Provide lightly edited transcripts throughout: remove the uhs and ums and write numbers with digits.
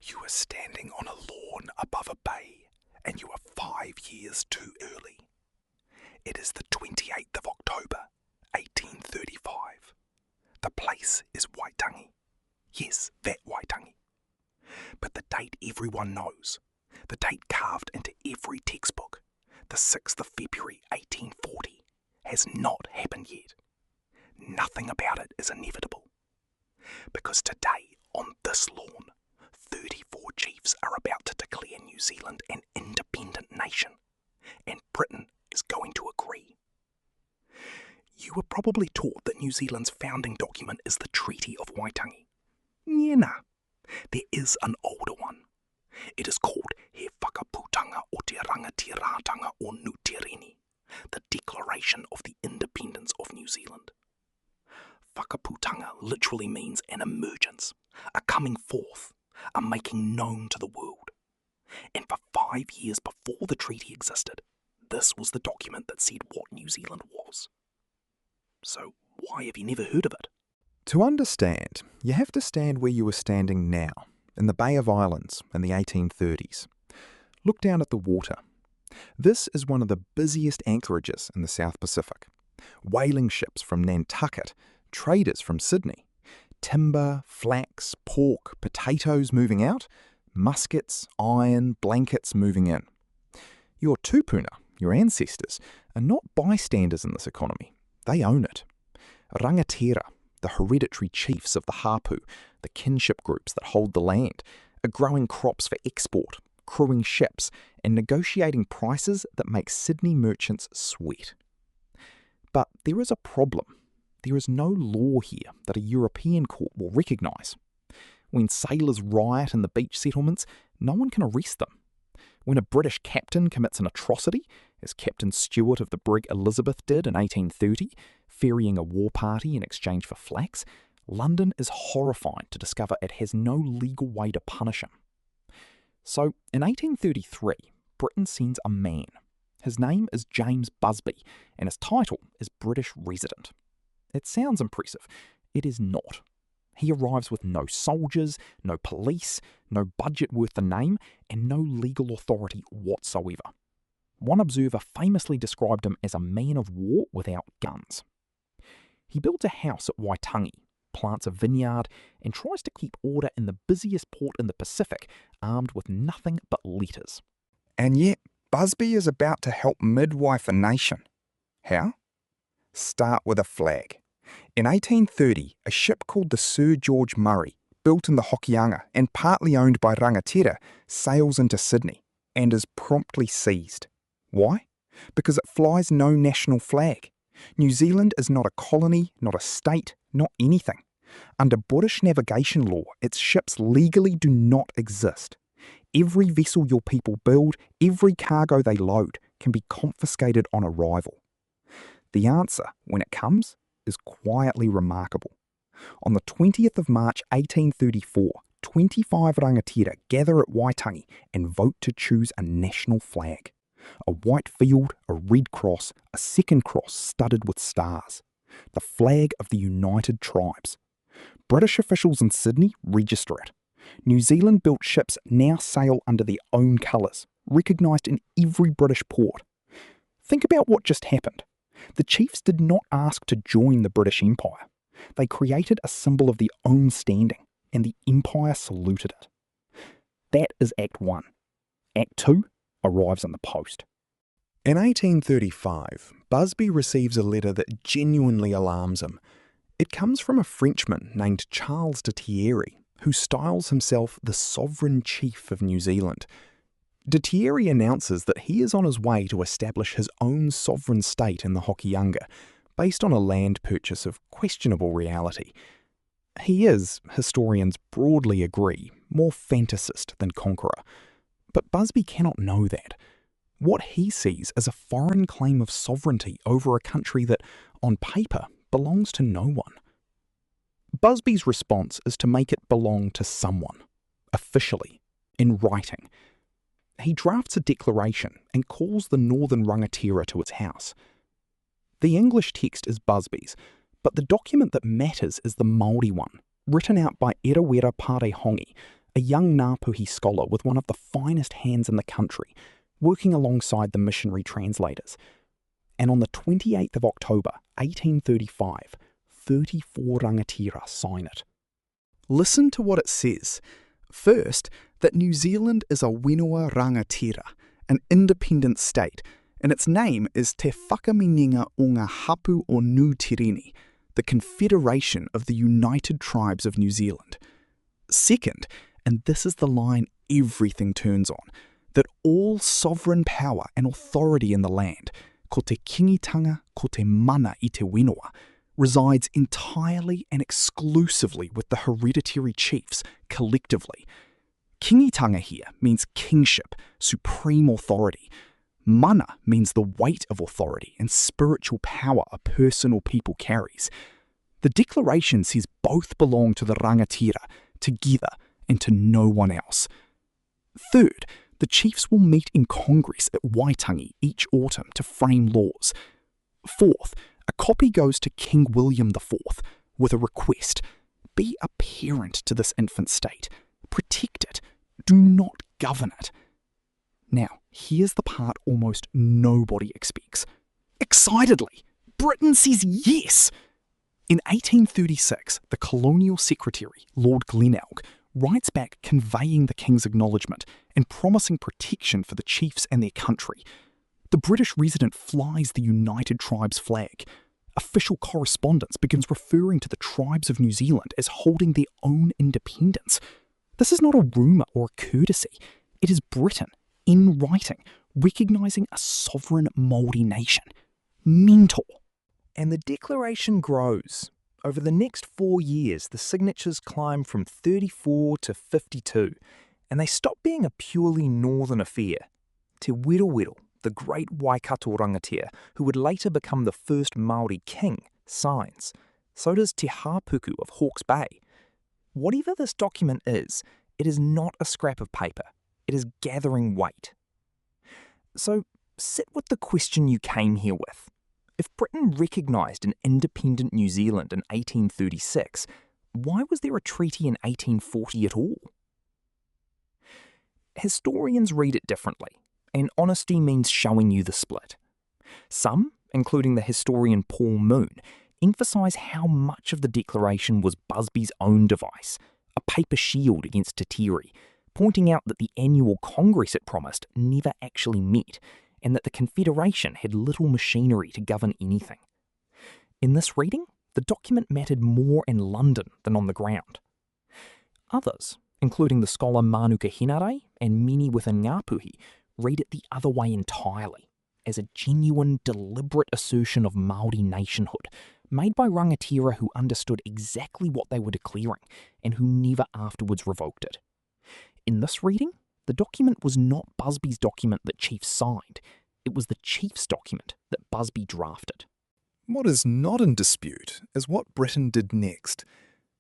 You are standing on a lawn above a bay, and you are 5 years too early. It is the 28th of October, 1835. The place is Waitangi. Yes, that Waitangi. But the date everyone knows, the date carved into every textbook, the 6th of February 1840, has not happened yet. Nothing about it is inevitable. Because today, on this lawn, 34 chiefs are about to declare New Zealand an independent nation, and Britain is going to agree. You were probably taught that New Zealand's founding document is the Treaty of Waitangi. Nah, there is an older one. It is called He Whakaputanga o Te Rangatiratanga o Nu Tireni, the Declaration of the Independence of New Zealand. Whakaputanga literally means an emergence, a coming forth, a making known to the world. And for 5 years before the treaty existed, this was the document that said what New Zealand was. So why have you never heard of it? To understand, you have to stand where you were standing now, in the Bay of Islands in the 1830s. Look down at the water. This is one of the busiest anchorages in the South Pacific. Whaling ships from Nantucket, traders from Sydney, timber, flax, pork, potatoes moving out, muskets, iron, blankets moving in. Your tupuna, your ancestors, are not bystanders in this economy. They own it. Rangatira, the hereditary chiefs of the hapu, the kinship groups that hold the land, are growing crops for export, crewing ships, and negotiating prices that make Sydney merchants sweat. But there is a problem. There is no law here that a European court will recognise. When sailors riot in the beach settlements, no one can arrest them. When a British captain commits an atrocity, as Captain Stewart of the brig Elizabeth did in 1830, ferrying a war party in exchange for flax, London is horrified to discover it has no legal way to punish him. So, in 1833, Britain sends a man. His name is James Busby, and his title is British Resident. It sounds impressive. It is not. He arrives with no soldiers, no police, no budget worth the name, and no legal authority whatsoever. One observer famously described him as a man of war without guns. He builds a house at Waitangi, plants a vineyard, and tries to keep order in the busiest port in the Pacific, armed with nothing but letters. And yet, Busby is about to help midwife a nation. How? Start with a flag. In 1830, a ship called the Sir George Murray, built in the Hokianga and partly owned by Rangatira, sails into Sydney and is promptly seized. Why? Because it flies no national flag. New Zealand is not a colony, not a state, not anything. Under British navigation law, its ships legally do not exist. Every vessel your people build, every cargo they load, can be confiscated on arrival. The answer, when it comes, is quietly remarkable. On the 20th of March 1834, 25 rangatira gather at Waitangi and vote to choose a national flag. A white field, a red cross, a second cross studded with stars. The flag of the United Tribes. British officials in Sydney register it. New Zealand-built ships now sail under their own colours, recognised in every British port. Think about what just happened. The chiefs did not ask to join the British Empire. They created a symbol of their own standing, and the Empire saluted it. That is Act 1. Act 2 arrives in the post. In 1835, Busby receives a letter that genuinely alarms him. It comes from a Frenchman named Charles de Thierry, who styles himself the Sovereign Chief of New Zealand. De Thierry announces that he is on his way to establish his own sovereign state in the Hokianga, based on a land purchase of questionable reality. He is, historians broadly agree, more fantasist than conqueror. But Busby cannot know that. What he sees is a foreign claim of sovereignty over a country that, on paper, belongs to no one. Busby's response is to make it belong to someone, officially, in writing. He drafts a declaration and calls the Northern Rangatira to its house. The English text is Busby's, but the document that matters is the Māori one, written out by Erawera Parehongi, a young Ngāpuhi scholar with one of the finest hands in the country, working alongside the missionary translators. And on the 28th of October, 1835, 34 rangatira sign it. Listen to what it says. First, that New Zealand is a whenua rangatira, an independent state, and its name is Te Whakamininga o ngā Hapu o Nu Tireni, the Confederation of the United Tribes of New Zealand. Second, and this is the line everything turns on, that all sovereign power and authority in the land, ko te kingitanga, ko te mana I te whenua, resides entirely and exclusively with the hereditary chiefs collectively. Kingitanga here means kingship, supreme authority. Mana means the weight of authority and spiritual power a person or people carries. The declaration says both belong to the rangatira, together, and to no one else. Third, the chiefs will meet in Congress at Waitangi each autumn to frame laws. Fourth, a copy goes to King William IV with a request: be a parent to this infant state. Protect it. Do not govern it. Now, here's the part almost nobody expects. Excitedly, Britain says yes! In 1836, the Colonial Secretary, Lord Glenelg, writes back conveying the King's acknowledgement and promising protection for the chiefs and their country. The British resident flies the United Tribes flag. Official correspondence begins referring to the tribes of New Zealand as holding their own independence. This is not a rumour or a courtesy. It is Britain, in writing, recognising a sovereign Māori nation. Mental. And the declaration grows. Over the next 4 years, the signatures climb from 34 to 52, and they stop being a purely northern affair. Te Wero, the great Waikato rangatira, who would later become the first Māori king, signs. So does Te Hāpuku of Hawke's Bay. Whatever this document is, it is not a scrap of paper. It is gathering weight. So sit with the question you came here with. If Britain recognised an independent New Zealand in 1836, why was there a treaty in 1840 at all? Historians read it differently, and honesty means showing you the split. Some, including the historian Paul Moon, emphasise how much of the declaration was Busby's own device, a paper shield against Te Tere, pointing out that the annual Congress it promised never actually met, and that the Confederation had little machinery to govern anything. In this reading, the document mattered more in London than on the ground. Others, including the scholar Manuka Henare and many within Ngāpuhi, read it the other way entirely, as a genuine, deliberate assertion of Māori nationhood, made by rangatira who understood exactly what they were declaring and who never afterwards revoked it. In this reading, the document was not Busby's document that Chiefs signed. It was the Chiefs' document that Busby drafted. What is not in dispute is what Britain did next.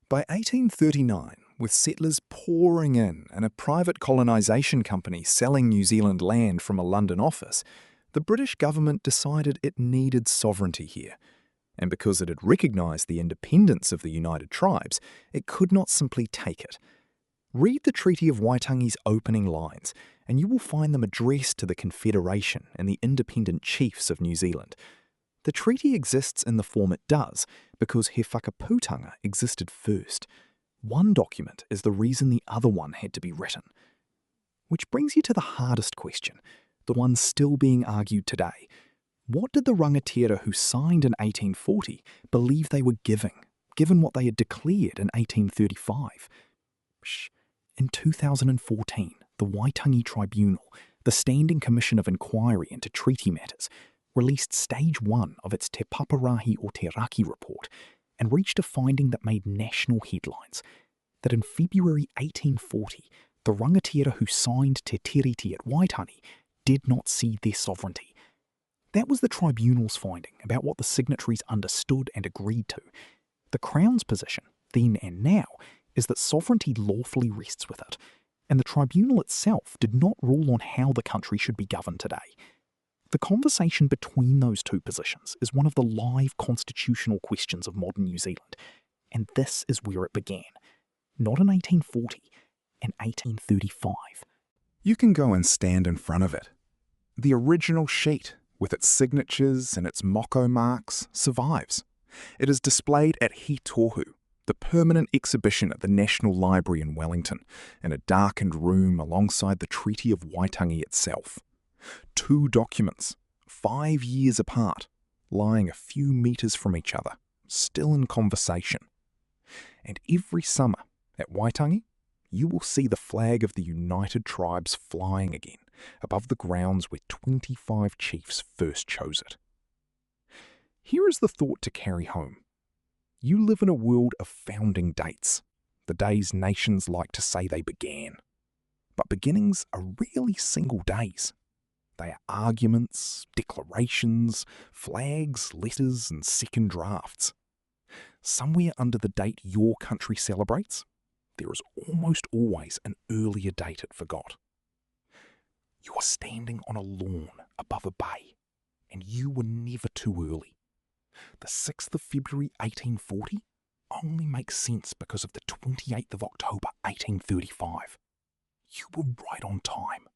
By 1839, with settlers pouring in and a private colonisation company selling New Zealand land from a London office, the British government decided it needed sovereignty here. And because it had recognised the independence of the United Tribes, it could not simply take it. Read the Treaty of Waitangi's opening lines, and you will find them addressed to the Confederation and the independent chiefs of New Zealand. The treaty exists in the form it does because He Whakaputanga existed first. One document is the reason the other one had to be written. Which brings you to the hardest question, the one still being argued today. What did the rangatira who signed in 1840 believe they were given what they had declared in 1835? In 2014, the Waitangi Tribunal, the Standing Commission of Inquiry into Treaty Matters, released Stage 1 of its Te Paparahi o Te Raki report and reached a finding that made national headlines, that in February 1840, the rangatira who signed Te Tiriti at Waitangi did not see their sovereignty. That was the tribunal's finding about what the signatories understood and agreed to. The Crown's position, then and now, is that sovereignty lawfully rests with it, and the tribunal itself did not rule on how the country should be governed today. The conversation between those two positions is one of the live constitutional questions of modern New Zealand, and this is where it began. Not in 1840, in 1835. You can go and stand in front of it. The original sheet, with its signatures and its moko marks, survives. It is displayed at He Tohu, the permanent exhibition at the National Library in Wellington, in a darkened room alongside the Treaty of Waitangi itself. 2 documents, 5 years apart, lying a few metres from each other, still in conversation. And every summer at Waitangi, you will see the flag of the United Tribes flying again above the grounds where 25 chiefs first chose it. Here is the thought to carry home. You live in a world of founding dates, the days nations like to say they began. But beginnings are rarely single days. They are arguments, declarations, flags, letters, and second drafts. Somewhere under the date your country celebrates, there is almost always an earlier date it forgot. You are standing on a lawn above a bay, and you were never too early. The 6th of February 1840 only makes sense because of the 28th of October 1835. You were right on time.